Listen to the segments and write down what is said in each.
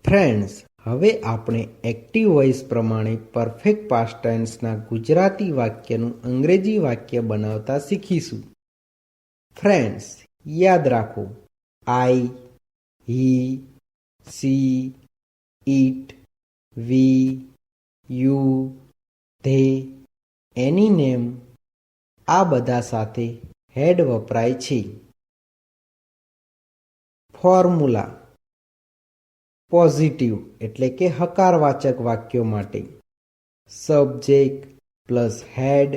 Friends, હવે આપણે active voice પ્રમાણે પરફેક્ટ પાસ્ટ ટેન્સના ગુજરાતી વાક્યનું અંગ્રેજી વાક્ય બનાવતા શીખીશું. ફ્રેન્ડ્સ, યાદ રાખો, I, he, she, it, we, you, they, any name આ બધા સાથે હેડ વપરાય છે. ફોર્મ્યુલા: પોઝિટિવ એટલે કે હકારવાચક વાક્યો માટે સબ્જેક્ટ પ્લસ હેડ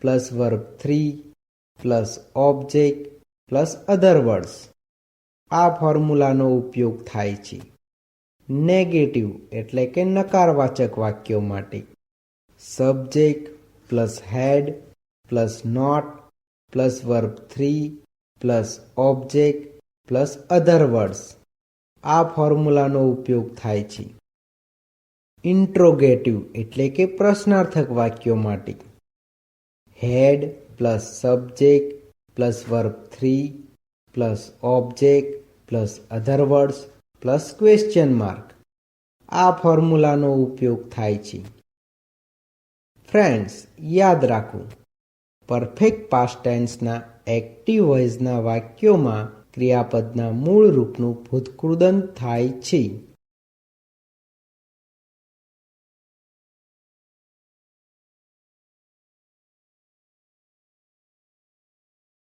plus verb 3 plus object plus other words. આ ફોર્મ્યુલાનો ઉપયોગ થાય છે. નેગેટિવ એટલે કે નકારવાચક વાક્યો માટે subject plus head plus not plus verb 3 plus object plus other words. આ ફોર્મ્યુલાનો ઉપયોગ થાય છે. ઇન્ટ્રોગેટિવ એટલે કે પ્રશ્નાર્થક વાક્યો માટે head plus subject plus verb 3 plus object plus other words plus question mark. આ ફોર્મ્યુલાનો ઉપયોગ થાય છે. ફ્રેન્ડ્સ, યાદ રાખો, પરફેક્ટ પાસ્ટ ટેન્સના એક્ટિવ વોઇસના વાક્યોમાં ક્રિયાપદના મૂળ રૂપનું ભૂતકૃદંત થાય છે.